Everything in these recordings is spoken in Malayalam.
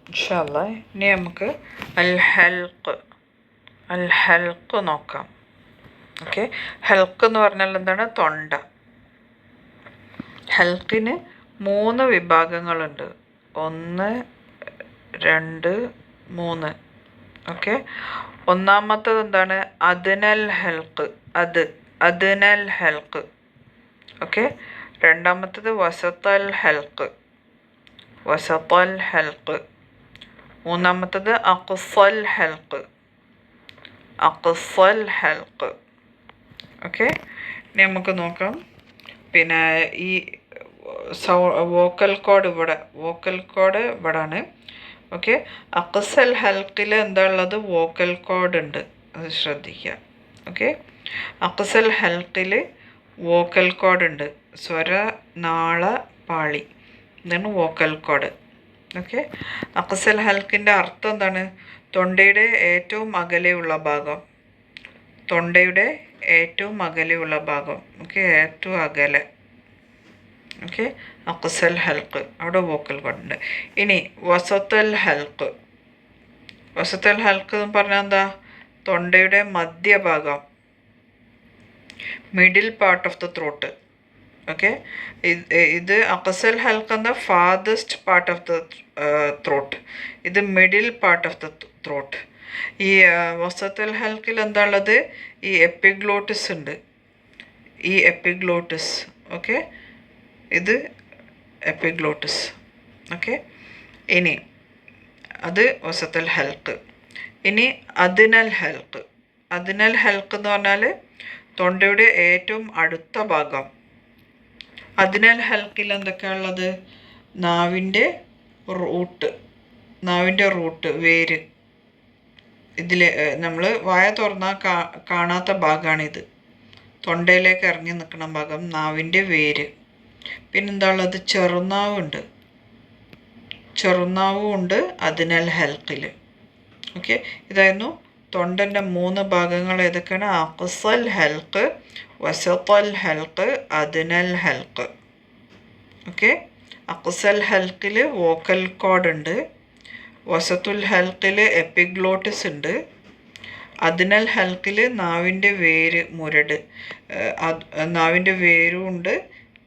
ഇൻഷാ അല്ലാഹ്. ഇനി നമുക്ക് അൽ ഹൽക്ക് നോക്കാം. ഓക്കെ, ഹൽക്ക് എന്ന് പറഞ്ഞാൽ എന്താണ്? തൊണ്ട. ഹൽക്കിന് 3 വിഭാഗങ്ങളുണ്ട്. 1, 2, 3. ഓക്കെ, ഒന്നാമത്തത് എന്താണ്? അദ്നൽ ഹൽക്ക്. അദ്നൽ ഹൽക്ക്. ഓക്കെ, രണ്ടാമത്തത് വസത്തൽ ഹൽക്ക്. മൂന്നാമത്തത് അഖ്സൽ ഹൽക്ക്. ഓക്കെ, ഇനി നമുക്ക് നോക്കാം. പിന്നെ ഈ വോക്കൽ കോഡ് ഇവിടാണ്. ഓക്കെ, അഖ്സൽ ഹൽക്കിൽ എന്താ ഉള്ളത്? വോക്കൽ കോഡ് ഉണ്ട്, അത് ശ്രദ്ധിക്കുക. ഓക്കെ, അഖ്സൽ ഹൽക്കിൽ വോക്കൽ കോഡ് ഉണ്ട്. സ്വര നാള പാളി, ഇതാണ് വോക്കൽ കോഡ്. ഓക്കെ, അഖ്സൽ ഹൽക്കിൻ്റെ അർത്ഥം എന്താണ്? തൊണ്ടയുടെ ഏറ്റവും അകലെയുള്ള ഭാഗം. ഓക്കെ, ഏറ്റവും അകലെ. ഓക്കെ, അഖ്സൽ ഹൽക്ക്, അവിടെ വോക്കൽ കോഡ് ഉണ്ട്. ഇനി വസത്തൽ ഹൽക്ക് എന്ന് പറഞ്ഞാൽ എന്താ? തൊണ്ടയുടെ മധ്യഭാഗം, middle part of the throat. Okay, ഇത് അഖ്സൽ ഹൽക്ക് എന്ന farthest part of the throat, ഇത് middle part of the throat. ഈ വസത്തൽ ഹൽക്കിൽ എന്താ ഉള്ളത്? ഈ എപ്പിഗ്ലോട്ടിസ് ഉണ്ട്, ഓക്കെ, ഇത് എപ്പിഗ്ലോട്ടിസ്. ഓക്കെ, ഇനി അത് വസത്തൽ ഹൽക്ക്. ഇനി അദ്നൽ ഹൽക്ക് എന്ന് പറഞ്ഞാൽ തൊണ്ടയുടെ ഏറ്റവും അടുത്ത ഭാഗം. അദ്നൽ ഹൽക്കിൽ എന്തൊക്കെയാണുള്ളത്? നാവിൻ്റെ റൂട്ട്, വേര്. ഇതിൽ നമ്മൾ വായ തുറന്നാൽ കാണാത്ത ഭാഗമാണിത്. തൊണ്ടയിലേക്ക് ഇറങ്ങി നിൽക്കുന്ന ഭാഗം നാവിൻ്റെ വേര്. പിന്നെന്താ ഉള്ളത്? ചെറുനാവും ഉണ്ട് അദ്നൽ ഹൽക്കിൽ. ഓക്കെ, ഇതായിരുന്നു തൊണ്ടൻ്റെ 3 ഭാഗങ്ങൾ. ഏതൊക്കെയാണ്? അഖ്സൽ ഹൽക്ക്, വസത്തൽ ഹൽക്ക്, അദ്നൽ ഹൽക്ക്. ഓക്കെ, അഖ്സൽ ഹൽക്കിൽ വോക്കൽ കോഡ് ഉണ്ട്. വസത്തുൽ ഹൽക്കിൽ എപ്പിഗ്ലോട്ടിസ് ഉണ്ട്. അദ്നൽ ഹൽക്കിൽ നാവിൻ്റെ വേര്, നാവിൻ്റെ വേരും ഉണ്ട്.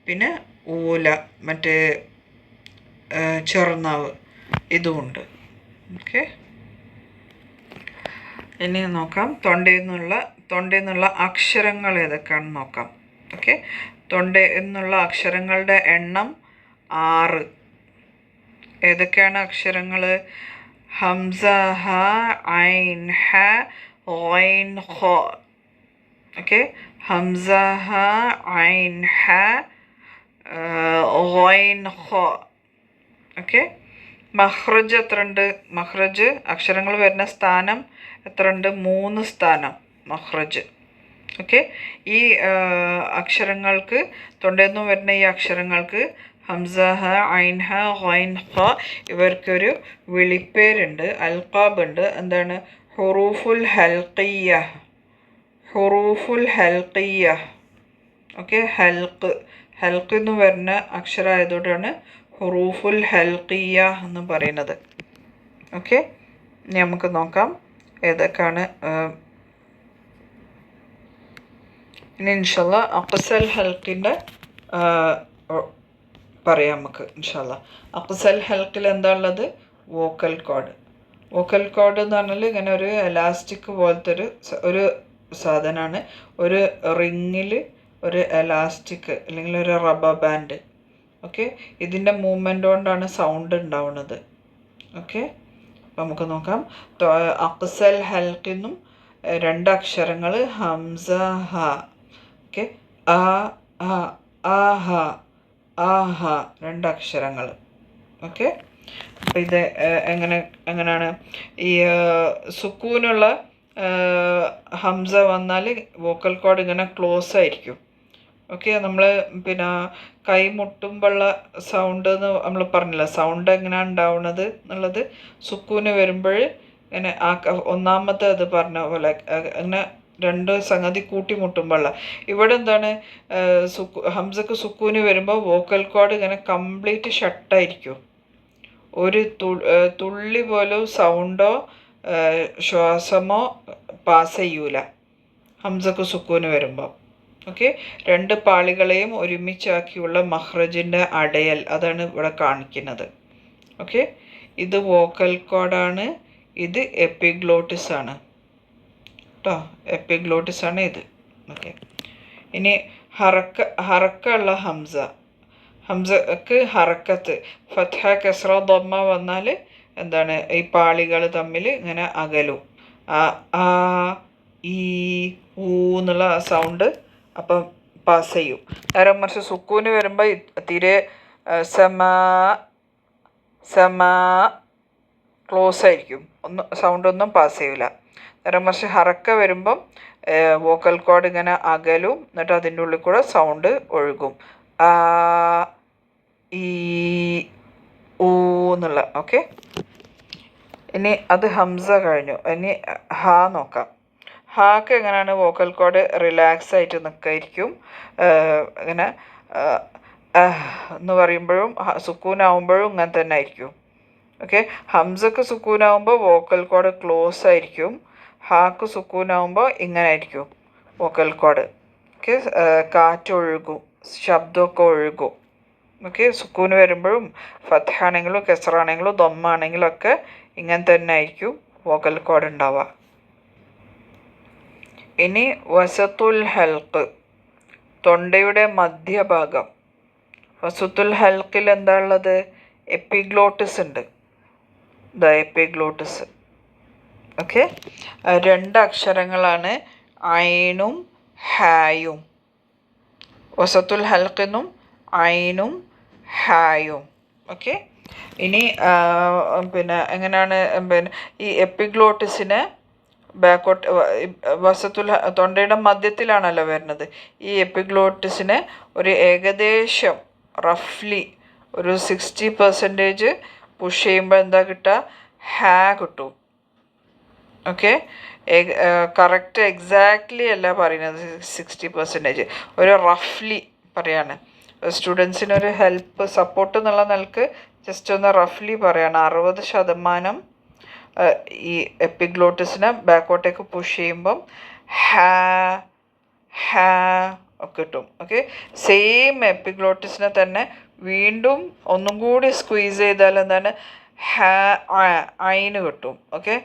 പിന്നെ ഊല, മറ്റേ ചെറുനാവ്, ഇതുമുണ്ട്. ഓക്കെ, ഇനി നോക്കാം തൊണ്ടയിൽ നിന്നുള്ള അക്ഷരങ്ങൾ ഏതൊക്കെയാണെന്ന് നോക്കാം. ഓക്കെ, തൊണ്ടയിൽ നിന്നുള്ള അക്ഷരങ്ങളുടെ എണ്ണം 6. ഏതൊക്കെയാണ് അക്ഷരങ്ങൾ? ഹംസ, ഹ, ഐൻ, ഹ, ഗൈൻ, ഖ. ഓക്കെ, ഹംസ, ഹ, ഐൻ, ഹ, ഗൈൻ, ഖ. ഓക്കെ, മഖ്റജ് എത്ര ഉണ്ട്? മഖ്റജ്, അക്ഷരങ്ങൾ വരുന്ന സ്ഥാനം എത്ര ഉണ്ട്? 3 സ്ഥാനം മഖ്റജ്. ഓക്കെ, ഈ അക്ഷരങ്ങൾക്ക്, തൊണ്ടയിൽ നിന്ന് വരുന്ന ഈ അക്ഷരങ്ങൾക്ക് ഹംസ, ഹ, ഐൻ, ഹ, ഗൈൻ, ഖ, ഇവർക്കൊരു വിളിപ്പേരുണ്ട്, അൽഖാബ് ഉണ്ട്. എന്താണ്? ഹുറൂഫുൽ ഹൽഖിയ്യ. ഓക്കെ, ഹൽക്ക് എന്ന് വരുന്ന അക്ഷരമായതുകൊണ്ടാണ് ഹുറൂഫുൽ ഹൽഖിയ്യ എന്ന് പറയുന്നത്. ഓക്കെ, ഇനി നമുക്ക് നോക്കാം ഏതൊക്കെയാണ്. ഇനി ഇൻഷാ അല്ലാഹ് അഖ്സൽ ഹൽക്കിൻ്റെ പറയാം നമുക്ക് ഇൻഷാ അല്ലാഹ്. അഖ്സൽ ഹൽക്കിൽ എന്താ ഉള്ളത്? വോക്കൽ കോഡ് എന്ന് പറഞ്ഞാൽ ഇങ്ങനെ ഒരു എലാസ്റ്റിക് പോലത്തെ ഒരു സാധനമാണ്. ഒരു റിങ്ങിൽ ഒരു എലാസ്റ്റിക് അല്ലെങ്കിൽ ഒരു റബ്ബർ ബാൻഡ്. ഓക്കെ, ഇതിൻ്റെ മൂവ്മെൻ്റ് കൊണ്ടാണ് സൗണ്ട് ഉണ്ടാവുന്നത്. ഓക്കെ, അപ്പോൾ നമുക്ക് നോക്കാം. അഖ്സൽ ഹൽക്കിന്നും 2 അക്ഷരങ്ങൾ ഹംസ, ഹ. ഓക്കെ, ആ, ഹ, 2 അക്ഷരങ്ങൾ. ഓക്കെ, അപ്പോൾ ഇത് എങ്ങനെയാണ്? ഈ സുക്കൂനുള്ള ഹംസ വന്നാൽ വോക്കൽ കോഡ് ഇങ്ങനെ ക്ലോസ് ആയിരിക്കും. ഓക്കെ, നമ്മൾ പിന്നെ കൈ മുട്ടുമ്പോഴുള്ള സൗണ്ട് എന്ന് നമ്മൾ പറഞ്ഞില്ല, സൗണ്ട് എങ്ങനെയാണ് ഉണ്ടാവുന്നത് എന്നുള്ളത്. സുക്കൂന് വരുമ്പോൾ ഇങ്ങനെ ഒന്നാമത്തെ അത് പറഞ്ഞ പോലെ അങ്ങനെ 2 സംഗതി കൂട്ടിമുട്ടുമ്പോഴുള്ള. ഇവിടെ എന്താണ്? ഹംസക്ക് സുക്കൂന് വരുമ്പോൾ വോക്കൽ കോഡ് ഇങ്ങനെ കംപ്ലീറ്റ് ഷട്ടായിരിക്കും. ഒരു തുള്ളി പോലും സൗണ്ടോ ശ്വാസമോ പാസ് ചെയ്യൂല ഹംസക്ക് സുക്കൂന് വരുമ്പോൾ. ഓക്കെ, രണ്ട് പാളികളെയും ഒരുമിച്ചാക്കിയുള്ള മഹ്റജിൻ്റെ അടയൽ അതാണ് ഇവിടെ കാണിക്കുന്നത്. ഓക്കെ, ഇത് വോക്കൽ കോഡാണ്, ഇത് എപ്പിഗ്ലോട്ടിസ് ആണ് കേട്ടോ, എപ്പിഗ്ലോട്ടിസ് ആണ് ഇത്. ഓക്കെ, ഇനി ഹറക്ക ഉള്ള ഹംസക്ക് ഹറക്കത്ത് ഫത്ഹ കസ്ര ദമ്മ വന്നാൽ എന്താണ്, ഈ പാളികൾ തമ്മിൽ ഇങ്ങനെ അകലും. ആ ഈ ഊ എന്നുള്ള സൗണ്ട് അപ്പം പാസ് ചെയ്യും. നേരെ മറിച്ച് സുക്കൂന് വരുമ്പോൾ തീരെ സമ ക്ലോസ് ആയിരിക്കും, സൗണ്ടൊന്നും പാസ് ചെയ്യില്ല. നേരെ മറിച്ച് ഹറക്ക വരുമ്പം വോക്കൽ കോഡ് ഇങ്ങനെ അകലും, എന്നിട്ട് അതിൻ്റെ ഉള്ളിൽ കൂടെ സൗണ്ട് ഒഴുകും. ആ ഈ ഊ എന്നുള്ള. ഓക്കെ, ഇനി അത് ഹംസ കഴിഞ്ഞു. ഇനി ഹ നോക്കാം. ഹാക്ക് എങ്ങനെയാണ് വോക്കൽ കോഡ് റിലാക്സ് ആയിട്ട് നിൽക്കായിരിക്കും. ഇങ്ങനെ എന്ന് പറയുമ്പോഴും സുക്കൂനാവുമ്പോഴും ഇങ്ങനെ തന്നെ ആയിരിക്കും. ഓക്കെ, ഹംസക്ക് സുക്കൂനാവുമ്പോൾ വോക്കൽ കോഡ് ക്ലോസ് ആയിരിക്കും, ഹാക്ക് സുക്കൂനാവുമ്പോൾ ഇങ്ങനെ ആയിരിക്കും വോക്കൽ കോഡ്. ഓക്കെ, കാറ്റൊഴുകും, ശബ്ദമൊക്കെ ഒഴുകും. ഓക്കെ, സുക്കൂന് വരുമ്പോഴും ഫത്ഹാണെങ്കിലും കെസറാണെങ്കിലും ദമ്മാണെങ്കിലും ഒക്കെ ഇങ്ങനെ തന്നെ ആയിരിക്കും വോക്കൽ കോഡ് ഉണ്ടാവുക. ഇനി വസത്തുൽ ഹൽക്ക്, തൊണ്ടയുടെ മധ്യഭാഗം. വസത്തുൽ ഹൽക്കിൽ എന്താ ഉള്ളത്? എപ്പിഗ്ലോട്ടിസ് ഉണ്ട്. എപ്പിഗ്ലോട്ടിസ്. ഓക്കെ, രണ്ട് അക്ഷരങ്ങളാണ് ഐനും ഹായും. വസത്തുൽ ഹൽക്കിനും ഐനും ഹായും. ഓക്കെ, ഇനി പിന്നെ എങ്ങനെയാണ് ഈ എപ്പിഗ്ലോട്ടിസിനെ ബാക്കോട്ട് തൊണ്ടയുടെ മധ്യത്തിലാണല്ലോ വരുന്നത്. ഈ എപ്പിഗ്ലോട്ടിസിനെ ഒരു ഏകദേശം റഫ്ലി ഒരു 60% പുഷ് ചെയ്യുമ്പോൾ എന്താ കിട്ടുക? ഹാ കിട്ടും. ഓക്കെ, കറക്റ്റ് എക്സാക്ട്ലി അല്ല പറയുന്നത്, 60% ഒരു റഫ്ലി പറയാണ്. സ്റ്റുഡൻസിനൊരു ഹെൽപ്പ് സപ്പോർട്ട് എന്നുള്ള നിലക്ക് ജസ്റ്റ് ഒന്ന് റഫ്ലി പറയാണ്. 60% ഈ എപ്പിഗ്ലോട്ടിസിനെ ബാക്കോട്ടേക്ക് പുഷ് ചെയ്യുമ്പം ഹാ ഒക്കെ കിട്ടും. ഓക്കെ, സെയിം എപ്പിഗ്ലോട്ടിസിനെ തന്നെ വീണ്ടും ഒന്നും കൂടി സ്ക്വീസ് ചെയ്താൽ എന്താണ് ഐന് കിട്ടും. ഓക്കെ,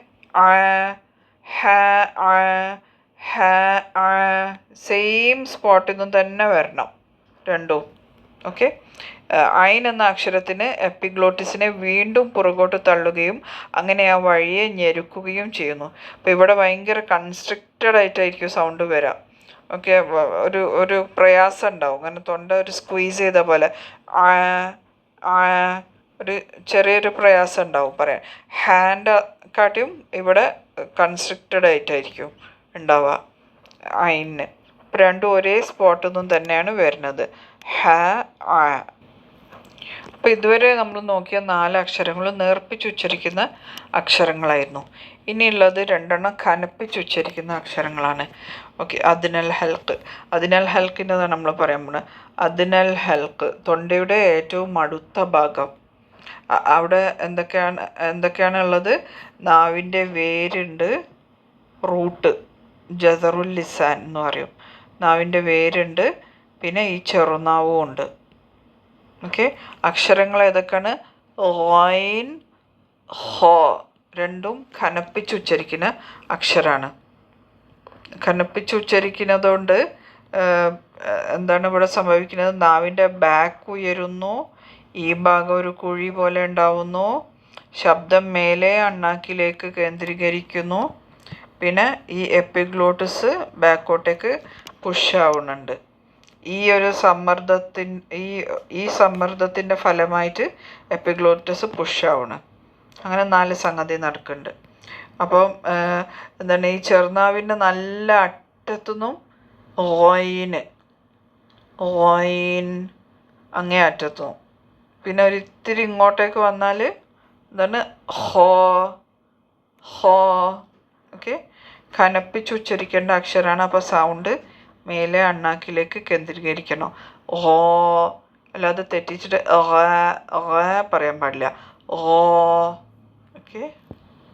സെയിം സ്പോട്ടിൽ നിന്നും തന്നെ വരണം രണ്ടും. ഓക്കെ, ഐൻ എന്ന അക്ഷരത്തിന് എപ്പിഗ്ലോട്ടിസിനെ വീണ്ടും പുറകോട്ട് തള്ളുകയും അങ്ങനെ ആ വഴിയെ ഞെരുക്കുകയും ചെയ്യുന്നു. അപ്പോൾ ഇവിടെ ഭയങ്കര കൺസ്ട്രിക്റ്റഡ് ആയിട്ടായിരിക്കും സൗണ്ട് വരാം. ഓക്കെ, ഒരു പ്രയാസം ഉണ്ടാവും, അങ്ങനെ തൊണ്ട ഒരു സ്ക്വീസ് ചെയ്ത പോലെ ഒരു ചെറിയൊരു പ്രയാസം ഉണ്ടാവും പറയാൻ. ഹാൻഡ് കാട്ടിയും ഇവിടെ കൺസ്ട്രിക്റ്റഡ് ആയിട്ടായിരിക്കും ഉണ്ടാവുക ഐന്. രണ്ടും ഒരേ സ്പോട്ടിൽ നിന്നും തന്നെയാണ് വരുന്നത്. അപ്പോൾ ഇതുവരെ നമ്മൾ നോക്കിയ 4 അക്ഷരങ്ങൾ നേർപ്പിച്ചുച്ചരിക്കുന്ന അക്ഷരങ്ങളായിരുന്നു. ഇനിയുള്ളത് 2 കനപ്പിച്ച് ഉച്ചരിക്കുന്ന അക്ഷരങ്ങളാണ്. ഓക്കെ, അദ്നൽ ഹൽക്കിൻ്റെതാണ് നമ്മൾ പറയാൻ പോകുന്നത്. അദ്നൽ ഹൽക്ക്, തൊണ്ടയുടെ ഏറ്റവും അടുത്ത ഭാഗം. അവിടെ എന്തൊക്കെയാണ് ഉള്ളത്? നാവിൻ്റെ വേരുണ്ട്, റൂട്ട്, ജസറുൽ ലിസാൻ എന്ന് പറയും. നാവിൻ്റെ വേരുണ്ട്, പിന്നെ ഈ ചെറുനാവും ഉണ്ട്. ഓക്കെ, അക്ഷരങ്ങൾ ഏതൊക്കെയാണ്? ഐൻ, ഹോ, രണ്ടും കനപ്പിച്ചുച്ചരിക്കുന്ന അക്ഷരമാണ്. കനപ്പിച്ചുച്ചരിക്കുന്നതുകൊണ്ട് എന്താണ് ഇവിടെ സംഭവിക്കുന്നത്? നാവിൻ്റെ ബാക്ക് ഉയരുന്നു, ഈ ഭാഗം ഒരു കുഴി പോലെ ഉണ്ടാവുന്നു, ശബ്ദം മേലെ അണ്ണാക്കിലേക്ക് കേന്ദ്രീകരിക്കുന്നു, പിന്നെ ഈ എപ്പിഗ്ലോട്ടിസ് ബാക്കോട്ടേക്ക് പുഷ് ആവുന്നുണ്ട്. ഈ സമ്മർദ്ദത്തിൻ്റെ ഫലമായിട്ട് എപ്പിഗ്ലോട്ടിസ് പുഷ് ആവണം. അങ്ങനെ 4 സംഗതി നടക്കുന്നുണ്ട്. അപ്പം എന്താണ്, ഈ ചെറുനാവിൻ്റെ നല്ല അറ്റത്തുനിന്നും ഓയിൻ അങ്ങേ അറ്റത്തുനിന്നും, പിന്നെ ഒരിത്തിരി ഇങ്ങോട്ടേക്ക് വന്നാൽ എന്താണ്, ഹോ. ഓക്കെ, കനപ്പിച്ചുച്ചരിക്കേണ്ട അക്ഷരമാണ്. അപ്പോൾ സൗണ്ട് മേലെ അണ്ണാക്കിലേക്ക് കേന്ദ്രീകരിക്കണം. അല്ലാതെ തെറ്റിച്ചിട്ട് പറയാൻ പാടില്ല. ഓ. ഓക്കെ.